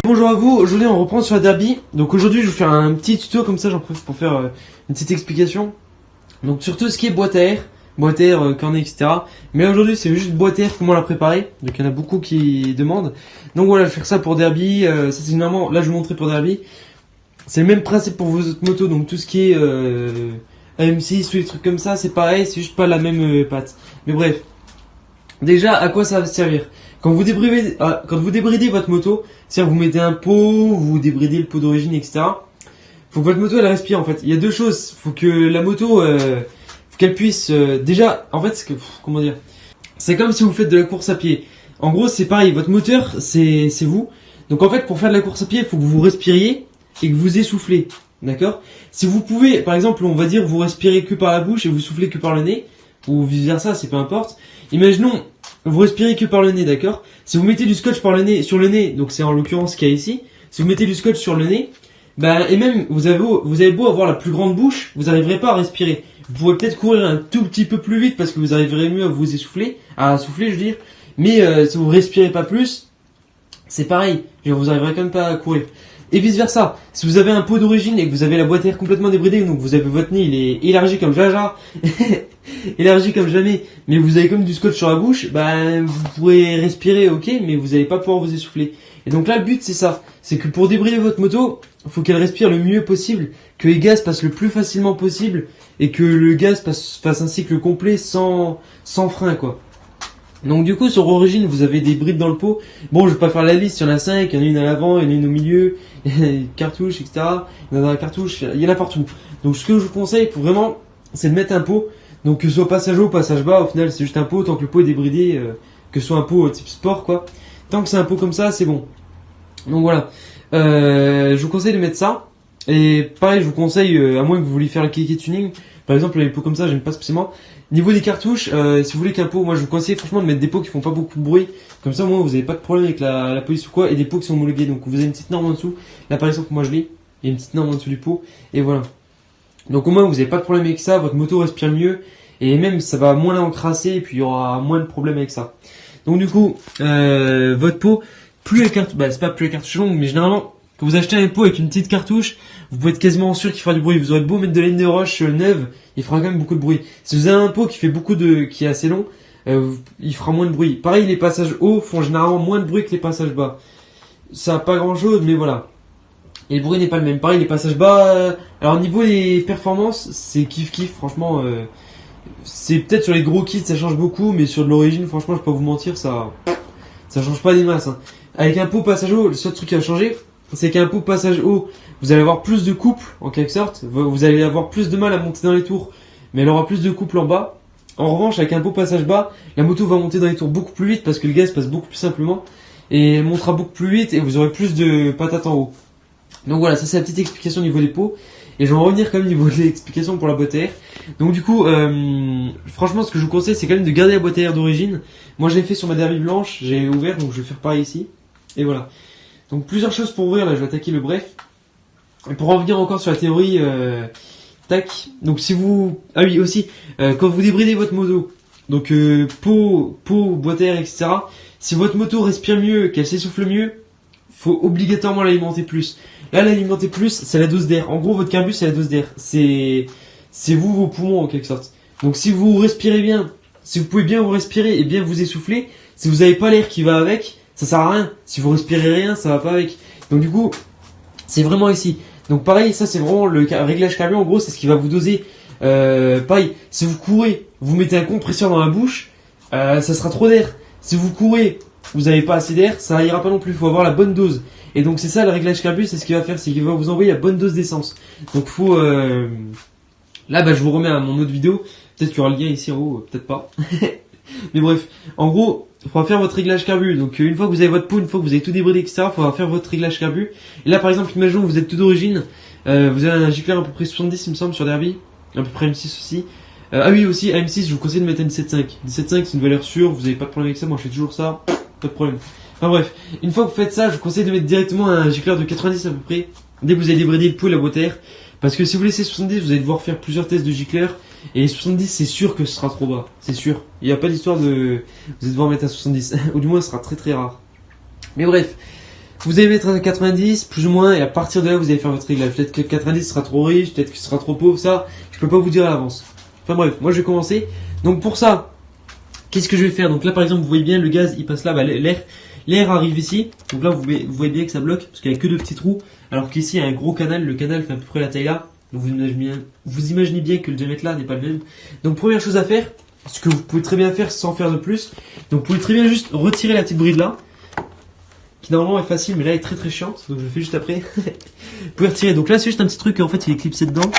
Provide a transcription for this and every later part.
Bonjour à vous, aujourd'hui on reprend sur la Derby. Donc aujourd'hui je vais vous faire un petit tuto comme ça, j'en profite pour faire une petite explication. Donc sur tout ce qui est boîte à air, cornet, etc. Mais là aujourd'hui c'est juste boîte à air, comment la préparer. Donc il y en a beaucoup qui demandent. Donc voilà, je vais faire ça pour Derby. Ça c'est généralement, là je vais vous montrer pour Derby. C'est le même principe pour vos autres motos, donc tout ce qui est AM6 ou des trucs comme ça, c'est pareil, c'est juste pas la même patte. Mais bref, déjà à quoi ça va servir? Quand vous débridez votre moto, c'est-à-dire vous mettez un pot, vous débridez le pot d'origine, etc. Faut que votre moto elle respire en fait. Il y a deux choses. Faut que la moto, faut qu'elle puisse déjà. En fait, comment dire? C'est comme si vous faites de la course à pied. En gros, c'est pareil. Votre moteur, c'est vous. Donc en fait, pour faire de la course à pied, il faut que vous respiriez et que vous essoufflez. D'accord? Si vous pouvez, par exemple, on va dire, vous respirez que par la bouche et vous soufflez que par le nez, ou vice versa, c'est peu importe. Imaginons. Vous respirez que par le nez, d'accord? Si vous mettez du scotch par le nez, sur le nez, donc c'est en l'occurrence ce qu'il y a ici, si vous mettez du scotch sur le nez, et même vous avez beau avoir la plus grande bouche, vous n'arriverez pas à respirer. Vous pourrez peut-être courir un tout petit peu plus vite parce que vous arriverez mieux à vous essouffler, à souffler je veux dire, mais si vous respirez pas plus, c'est pareil, vous arriverez quand même pas à courir. Et vice versa, si vous avez un pot d'origine et que vous avez la boîte à air complètement débridée, donc vous avez votre nez, il est élargi comme jaja, élargi comme jamais, mais vous avez comme du scotch sur la bouche, vous pourrez respirer, ok, mais vous n'allez pas pouvoir vous essouffler. Et donc là, le but c'est ça, c'est que pour débrider votre moto, il faut qu'elle respire le mieux possible, que les gaz passent le plus facilement possible, et que le gaz fasse un cycle complet sans frein, quoi. Donc du coup sur origine vous avez des brides dans le pot. Bon je vais pas faire la liste, il y en a 5, il y en a une à l'avant, il y en a une au milieu, il y a une cartouche, etc. Il y en a dans la cartouche, il y en a partout. Donc ce que je vous conseille pour vraiment c'est de mettre un pot. Donc que ce soit passage haut, passage bas, au final c'est juste un pot, tant que le pot est débridé, que ce soit un pot type sport quoi. Tant que c'est un pot comme ça c'est bon. Donc voilà. Je vous conseille de mettre ça. Et pareil je vous conseille, à moins que vous vouliez faire le kéké tuning, par exemple les pots comme ça j'aime pas spécialement. Niveau des cartouches, si vous voulez qu'un pot, moi je vous conseille franchement de mettre des pots qui font pas beaucoup de bruit. Comme ça, moi, vous n'avez pas de problème avec la police ou quoi. Et des pots qui sont homologués. Donc vous avez une petite norme en dessous. Là par exemple, moi je l'ai. Il y a une petite norme en dessous du pot. Et voilà. Donc au moins vous n'avez pas de problème avec ça. Votre moto respire mieux. Et même ça va moins l'encrasser. Et puis il y aura moins de problèmes avec ça. Donc du coup, votre pot, plus les cartouches, c'est pas plus les cartouches longues, mais généralement, quand vous achetez un pot avec une petite cartouche, vous pouvez être quasiment sûr qu'il fera du bruit. Vous aurez beau mettre de laine de roche neuve, il fera quand même beaucoup de bruit. Si vous avez un pot qui est assez long, il fera moins de bruit. Pareil, les passages hauts font généralement moins de bruit que les passages bas. Ça a pas grand chose, mais voilà. Et le bruit n'est pas le même. Pareil, les passages bas, alors au niveau des performances, c'est kiff, franchement, c'est peut-être sur les gros kits ça change beaucoup, mais sur de l'origine, franchement, je peux pas vous mentir, ça change pas des masses, hein. Avec un pot passage haut, le seul truc qui a changé, c'est qu'un pot passage haut, vous allez avoir plus de couple, en quelque sorte. Vous allez avoir plus de mal à monter dans les tours, mais elle aura plus de couple en bas. En revanche, avec un pot passage bas, la moto va monter dans les tours beaucoup plus vite parce que le gaz passe beaucoup plus simplement et elle montera beaucoup plus vite et vous aurez plus de patates en haut. Donc voilà, ça c'est la petite explication au niveau des pots. Et je vais en revenir quand même au niveau de l'explication pour la boîte à air. Donc du coup, franchement ce que je vous conseille c'est quand même de garder la boîte à air d'origine. Moi j'ai fait sur ma Derby blanche, j'ai ouvert donc je vais faire pareil ici. Et voilà. Donc plusieurs choses pour ouvrir, là je vais attaquer le bref. Et pour en revenir encore sur la théorie, tac. Donc si vous... Ah oui aussi, quand vous débridez votre moto, donc pot, boîte à air, etc. Si votre moto respire mieux, qu'elle s'essouffle mieux, faut obligatoirement l'alimenter plus. Là l'alimenter plus, c'est la dose d'air. En gros votre carbu c'est la dose d'air. C'est vous vos poumons en quelque sorte. Donc si vous respirez bien, si vous pouvez bien vous respirer et bien vous essouffler, si vous n'avez pas l'air qui va avec, ça sert à rien. Si vous respirez rien, ça va pas avec. Donc du coup, c'est vraiment ici. Donc pareil, ça c'est vraiment le réglage carburant. En gros, c'est ce qui va vous doser. Pareil, si vous courez, vous mettez un compresseur dans la bouche, ça sera trop d'air. Si vous courez, vous n'avez pas assez d'air, ça ira pas non plus. Il faut avoir la bonne dose. Et donc c'est ça le réglage carburant, c'est ce qu'il va faire, c'est qu'il va vous envoyer la bonne dose d'essence. Donc faut... Là, je vous remets à mon autre vidéo. Peut-être qu'il y aura le lien ici en haut, peut-être pas. Mais bref, en gros, il faudra faire votre réglage carbu. Donc une fois que vous avez votre pot, une fois que vous avez tout débridé, etc., il faudra faire votre réglage carbu. Et là par exemple, imaginons que vous êtes tout d'origine, vous avez un gicleur à peu près 70 il me semble sur Derby, à peu près M6 aussi. Ah oui aussi, à M6 je vous conseille de mettre une 7.5. Une 7.5 c'est une valeur sûre, vous n'avez pas de problème avec ça, moi je fais toujours ça, pas de problème. Enfin bref, une fois que vous faites ça, je vous conseille de mettre directement un gicleur de 90 à peu près, dès que vous avez débridé le pot et la boîte à air. Parce que si vous laissez 70, vous allez devoir faire plusieurs tests de gicleur. Et les 70, c'est sûr que ce sera trop bas. C'est sûr. Il n'y a pas d'histoire de... Vous allez devoir mettre à 70. Ou du moins, ce sera très très rare. Mais bref. Vous allez mettre à 90, plus ou moins, et à partir de là, vous allez faire votre réglage. Peut-être que 90 sera trop riche, peut-être que ce sera trop pauvre, ça, je peux pas vous dire à l'avance. Enfin bref, moi je vais commencer. Donc pour ça, qu'est-ce que je vais faire? Donc là par exemple, vous voyez bien, le gaz, il passe là, bah, l'air arrive ici. Donc là, vous voyez bien que ça bloque, parce qu'il n'y a que deux petits trous. Alors qu'ici, il y a un gros canal, le canal fait à peu près la taille là. Donc vous imaginez bien que le diamètre là n'est pas le même. Donc première chose à faire, ce que vous pouvez très bien faire sans faire de plus. Donc vous pouvez très bien juste retirer la petite bride là. Qui normalement est facile, mais là est très très chiante, donc je le fais juste après. Vous pouvez retirer. Donc là c'est juste un petit truc, en fait il est clipsé dedans.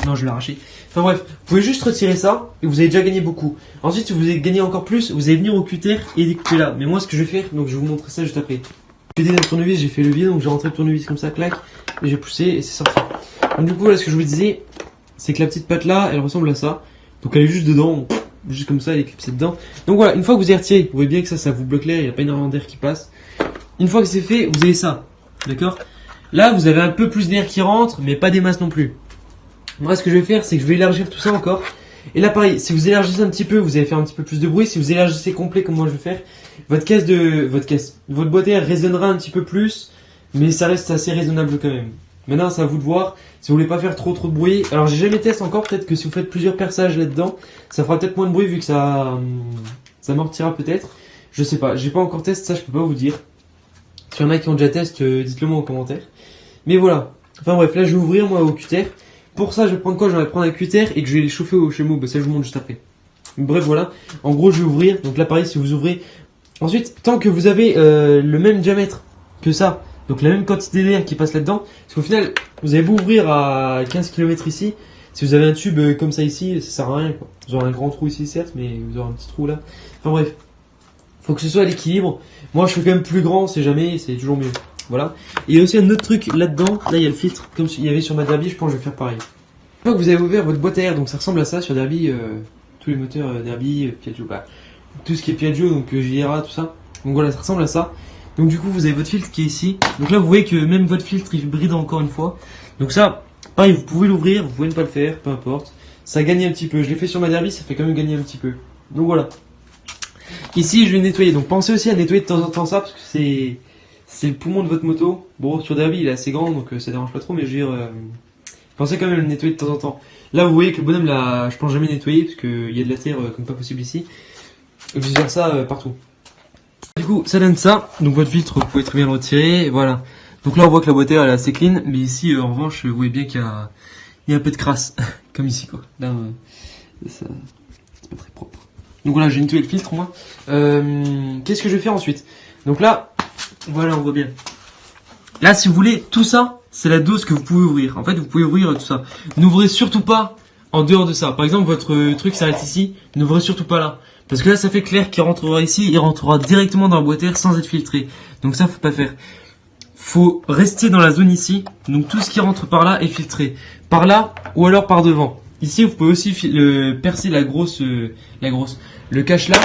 Non, je l'ai arraché. Enfin bref, vous pouvez juste retirer ça et vous avez déjà gagné beaucoup. Ensuite, si vous voulez gagner encore plus, vous allez venir au cutter et découper là. Mais moi ce que je vais faire, donc je vais vous montrer ça juste après. J'ai fait le tournevis, j'ai fait le vide, donc j'ai rentré le tournevis comme ça, clac, et j'ai poussé et c'est sorti. Donc du coup, là ce que je vous disais, c'est que la petite patte là, elle ressemble à ça. Donc elle est juste dedans. Juste comme ça, elle est clipsée dedans. Donc voilà, une fois que vous avez retiré, vous voyez bien que ça vous bloque l'air, il n'y a pas énormément d'air qui passe. Une fois que c'est fait, vous avez ça. D'accord? Là, vous avez un peu plus d'air qui rentre, mais pas des masses non plus. Moi, ce que je vais faire, c'est que je vais élargir tout ça encore. Et là, pareil, si vous élargissez un petit peu, vous allez faire un petit peu plus de bruit. Si vous élargissez complet, comme moi je vais faire, votre boîte à air résonnera un petit peu plus, mais ça reste assez raisonnable quand même. Maintenant, c'est à vous de voir. Si vous voulez pas faire trop de bruit, alors j'ai jamais testé encore. Peut-être que si vous faites plusieurs perçages là-dedans, ça fera peut-être moins de bruit vu que ça amortira peut-être. Je sais pas. J'ai pas encore testé ça, je peux pas vous dire. S'il y en a qui ont déjà testé, dites-le moi en commentaire. Mais voilà. Enfin bref, là je vais ouvrir moi au cutter. Pour ça, je vais prendre quoi? Je vais prendre un cutter et que je vais les chauffer au chameau. Bah ça je vous montre juste après. Bref voilà. En gros, je vais ouvrir. Donc là pareil, si vous ouvrez. Ensuite, tant que vous avez le même diamètre que ça. Donc la même quantité d'air qui passe là-dedans. Parce qu'au final, vous avez beau ouvrir à 15 km ici. Si vous avez un tube comme ça ici, ça sert à rien quoi. Vous aurez un grand trou ici certes, mais vous aurez un petit trou là. Enfin bref. Faut que ce soit à l'équilibre. Moi je fais quand même plus grand, c'est jamais, c'est toujours mieux. Voilà. Et il y a aussi un autre truc là-dedans. Là il y a le filtre. Comme il y avait sur ma Derby, je pense que je vais faire pareil. Une fois que vous avez ouvert votre boîte à air, donc ça ressemble à ça sur Derby. Tous les moteurs Derby, Piaggio, bah, tout ce qui est Piaggio, donc JRA, tout ça. Donc voilà, ça ressemble à ça. Donc du coup vous avez votre filtre qui est ici. Donc là vous voyez que même votre filtre il bride encore une fois. Donc ça, pareil, vous pouvez l'ouvrir, vous pouvez ne pas le faire, peu importe. Ça gagne un petit peu. Je l'ai fait sur ma Derby, ça fait quand même gagner un petit peu. Donc voilà. Ici je vais nettoyer. Donc pensez aussi à nettoyer de temps en temps ça parce que c'est le poumon de votre moto. Bon sur Derby il est assez grand donc ça dérange pas trop, mais je veux dire pensez quand même à le nettoyer de temps en temps. Là vous voyez que le bonhomme là je pense jamais nettoyer parce qu'il y a de la terre comme pas possible ici. Je vais faire ça partout. Du coup, ça donne ça. Donc votre filtre, vous pouvez très bien le retirer. Voilà. Donc là, on voit que la boîte à air elle est assez clean. Mais ici, en revanche, vous voyez bien qu'il y a un peu de crasse. Comme ici, quoi. Là, c'est pas très propre. Donc voilà, j'ai nettoyé le filtre, moi. Qu'est-ce que je vais faire ensuite? Donc là, voilà, on voit bien. Là, si vous voulez, tout ça, c'est la dose que vous pouvez ouvrir. En fait, vous pouvez ouvrir tout ça. N'ouvrez surtout pas en dehors de ça. Par exemple, votre truc s'arrête ici. N'ouvrez surtout pas là. Parce que là, ça fait que l'air qui rentrera ici, il rentrera directement dans la boîte à air sans être filtré. Donc ça, faut pas faire. Faut rester dans la zone ici. Donc tout ce qui rentre par là est filtré. Par là ou alors par devant. Ici, vous pouvez aussi percer le cache là.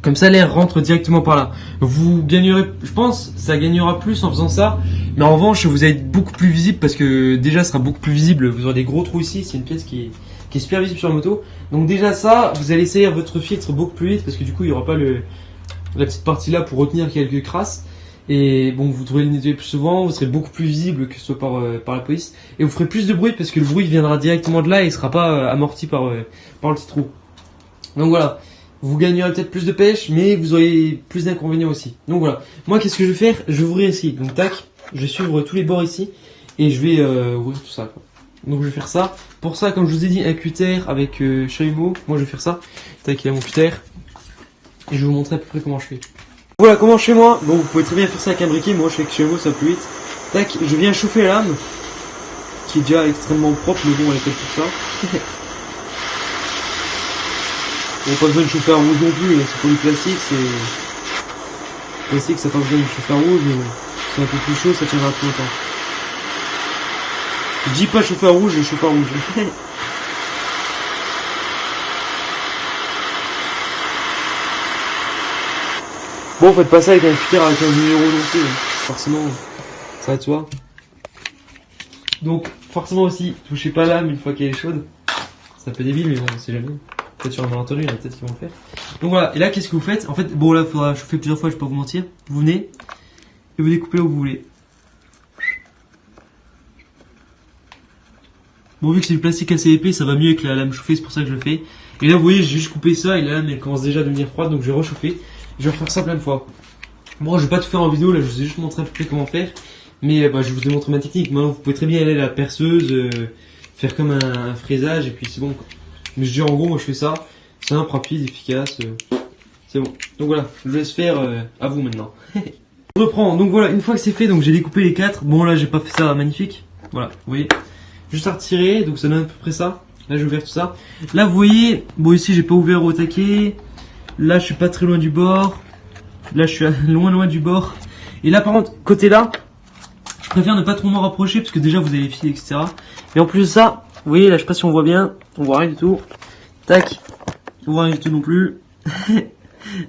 Comme ça, l'air rentre directement par là. Vous gagnerez, je pense, ça gagnera plus en faisant ça. Mais en revanche, vous allez être beaucoup plus visible parce que déjà, ce sera beaucoup plus visible. Vous aurez des gros trous ici. C'est une pièce qui est super visible sur la moto. Donc déjà ça, vous allez essayer votre filtre beaucoup plus vite parce que du coup il n'y aura pas la petite partie là pour retenir quelques crasses. Et bon, vous devrez le nettoyer plus souvent, vous serez beaucoup plus visible que ce soit par la police. Et vous ferez plus de bruit parce que le bruit viendra directement de là et il ne sera pas amorti par le petit trou. Donc voilà, vous gagnerez peut-être plus de pêche mais vous aurez plus d'inconvénients aussi. Donc voilà, moi qu'est-ce que je vais faire? Je vais ouvrir ici, donc tac, je vais suivre tous les bords ici et je vais ouvrir tout ça quoi. Donc je vais faire ça. Pour ça, comme je vous ai dit, un cutter avec chalumeau. Moi je vais faire ça. Tac, il y a mon cutter. Et je vais vous montrer à peu près comment je fais. Voilà comment je fais moi. Bon, vous pouvez très bien faire ça avec un briquet. Moi je fais avec chalumeau, ça va plus vite. Tac, je viens chauffer la lame. Qui est déjà extrêmement propre, mais bon, elle est faite pour ça. Bon, pas besoin de chauffer à rouge non plus. C'est pour du plastique. Plastique, ça n'a pas besoin de chauffer à rouge. Mais bon, c'est un peu plus chaud, ça tiendra plus longtemps. Je dis pas chauffer à rouge, je chauffe à rouge. Bon, faites pas ça avec un cutter à 15 € non plus. Forcément, ça va de soi. Donc forcément aussi, touchez pas l'âme une fois qu'elle est chaude. C'est un peu débile mais bon, c'est jamais. Peut-être sur un malentendu, il y en a peut-être qui vont le faire. Donc voilà, et là qu'est-ce que vous faites? En fait, bon là, il faudra chauffer plusieurs fois, je vais pas vous mentir. Vous venez et vous découpez là où vous voulez. Bon, vu que c'est du plastique assez épais, ça va mieux avec la lame chauffée, c'est pour ça que je le fais. Et là, vous voyez, j'ai juste coupé ça et la lame elle commence déjà à devenir froide, donc je vais rechauffer. Je vais refaire ça plein de fois. Bon, je vais pas tout faire en vidéo, là, je vous ai juste montré à peu près comment faire. Mais bah, je vous ai montré ma technique. Maintenant, vous pouvez très bien aller à la perceuse, faire comme un fraisage, et puis c'est bon, quoi. Mais je dis en gros, moi je fais ça. Simple, rapide, efficace. C'est bon. Donc voilà, je vous laisse faire à vous maintenant. Je reprends. Donc voilà, une fois que c'est fait, donc j'ai découpé les 4. Bon, là, j'ai pas fait ça magnifique. Voilà, vous voyez. Juste à retirer, donc ça donne à peu près ça. Là j'ai ouvert tout ça. Là vous voyez, bon ici j'ai pas ouvert au taquet. Là je suis pas très loin du bord. Là je suis loin du bord. Et là par contre, côté là, je préfère ne pas trop m'en rapprocher parce que déjà vous avez les fils, etc. Et en plus de ça, vous voyez là je sais pas si on voit bien. On voit rien du tout. Tac. On voit rien du tout non plus.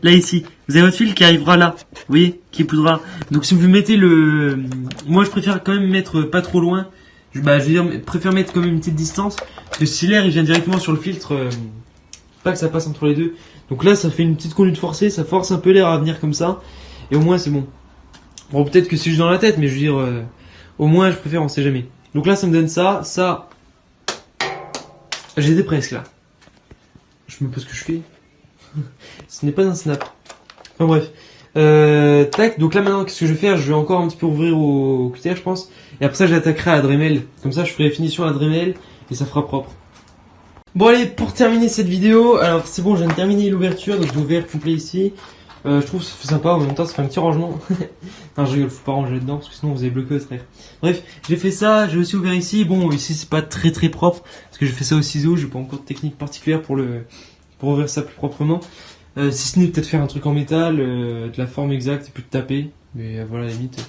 Là ici, vous avez votre fil qui arrivera là. Vous voyez, qui épousera. Donc si vous mettez le... Moi je préfère quand même mettre pas trop loin. Bah, je veux dire, préfère mettre quand même une petite distance. Parce que si l'air il vient directement sur le filtre, pas que ça passe entre les deux. Donc là, ça fait une petite conduite forcée, ça force un peu l'air à venir comme ça. Et au moins, c'est bon. Bon, peut-être que c'est juste dans la tête, mais je veux dire, au moins, je préfère, on sait jamais. Donc là, ça me donne ça, ça. J'étais presque là. Je me pose ce que je fais. Ce n'est pas un snap. Enfin bref. Tac, donc là maintenant qu'est-ce que je vais faire? Je vais encore un petit peu ouvrir au cutter je pense. Et après ça j'attaquerai à la Dremel. Comme ça je ferai la finition à la Dremel et ça fera propre. Bon allez, pour terminer cette vidéo, alors c'est bon, je viens de terminer l'ouverture, donc j'ai ouvert complet ici. Je trouve que ça fait sympa, en même temps ça fait un petit rangement. Non je rigole, faut pas ranger dedans parce que sinon vous avez bloqué votre air. Bref, j'ai fait ça, j'ai aussi ouvert ici. Bon ici c'est pas très propre parce que j'ai fait ça au ciseau, j'ai pas encore de technique particulière pour ouvrir ça plus proprement. Si ce n'est peut-être faire un truc en métal, de la forme exacte et puis de taper. Mais voilà, à la limite.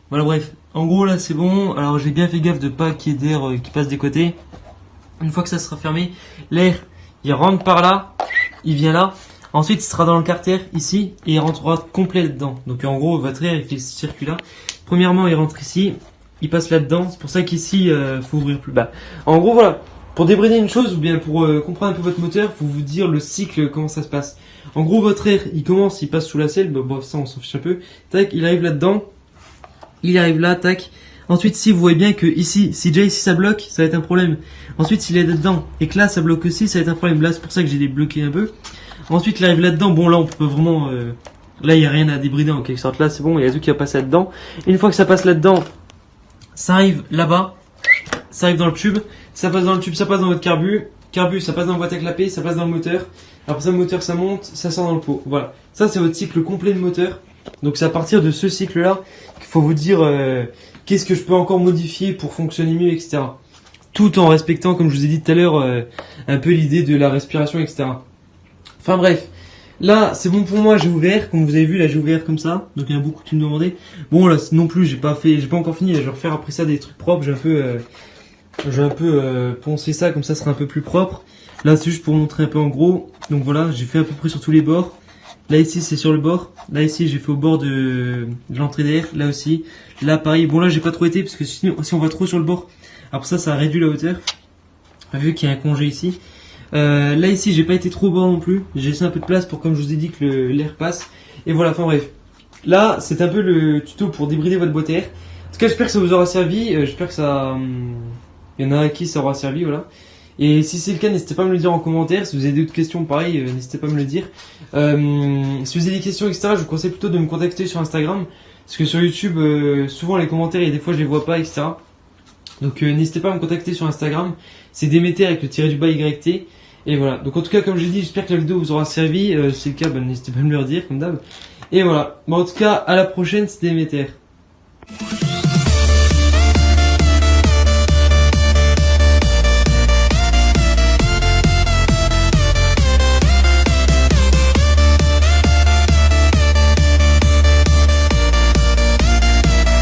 Voilà, bref. En gros, là, c'est bon. Alors, j'ai bien fait gaffe de pas qu'il y ait d'air qui passe des côtés. Une fois que ça sera fermé, l'air, il rentre par là, il vient là. Ensuite, il sera dans le carter, ici, et il rentrera complet dedans. Donc, en gros, votre air, il fait ce circuit-là. Premièrement, il rentre ici, il passe là-dedans. C'est pour ça qu'ici, faut ouvrir plus bas. En gros, voilà. Pour débrider une chose, ou bien pour comprendre un peu votre moteur, faut vous dire le cycle, comment ça se passe. En gros, votre air, il commence, il passe sous la selle, bon, ça on s'en fiche un peu. Tac, il arrive là-dedans, il arrive là, tac. Ensuite, si vous voyez bien que ici, si déjà ici ça bloque, ça va être un problème. Ensuite, s'il est là-dedans, et que là ça bloque aussi, ça va être un problème. Là, c'est pour ça que j'ai débloqué un peu. Ensuite, il arrive là-dedans, bon là on peut vraiment... là, il n'y a rien à débrider en quelque sorte. Là, c'est bon, il y a tout qui va passer là-dedans. Une fois que ça passe là-dedans, ça arrive là-bas. Ça arrive dans le tube, ça passe dans le tube, ça passe dans votre carbu, ça passe dans la boîte à clapper, ça passe dans le moteur. Après ça, le moteur ça monte, ça sort dans le pot. Voilà, ça c'est votre cycle complet de moteur. Donc c'est à partir de ce cycle-là qu'il faut vous dire qu'est-ce que je peux encore modifier pour fonctionner mieux, etc. Tout en respectant, comme je vous ai dit tout à l'heure, un peu l'idée de la respiration, etc. Enfin bref, là c'est bon pour moi, j'ai ouvert, comme vous avez vu, là j'ai ouvert comme ça. Donc il y en a beaucoup qui me demandaient. Bon là non plus, j'ai pas encore fini, là, je vais refaire après ça des trucs propres, j'ai un peu poncé ça, comme ça sera un peu plus propre. Là c'est juste pour montrer un peu en gros. Donc voilà, j'ai fait à peu près sur tous les bords. Là ici c'est sur le bord. Là ici j'ai fait au bord de l'entrée d'air. Là aussi. Là pareil. Bon là j'ai pas trop été parce que si on va trop sur le bord, après ça réduit la hauteur. Vu qu'il y a un congé ici. Là ici j'ai pas été trop au bord non plus. J'ai laissé un peu de place pour, comme je vous ai dit, que l'air passe. Et voilà, enfin bref. Là c'est un peu le tuto pour débrider votre boîte à air. En tout cas j'espère que ça vous aura servi. J'espère que ça... il y en a à qui ça aura servi, voilà. Et si c'est le cas, n'hésitez pas à me le dire en commentaire. Si vous avez d'autres questions, pareil, n'hésitez pas à me le dire. Si vous avez des questions, etc., je vous conseille plutôt de me contacter sur Instagram. Parce que sur YouTube, souvent les commentaires, et des fois je les vois pas, etc. Donc n'hésitez pas à me contacter sur Instagram. C'est Demeter avec le tiré du bas YT. Et voilà. Donc en tout cas, comme je l'ai dit, j'espère que la vidéo vous aura servi. Si c'est le cas, n'hésitez pas à me le redire, comme d'hab. Et voilà. Bon, en tout cas, à la prochaine, c'était Demeter.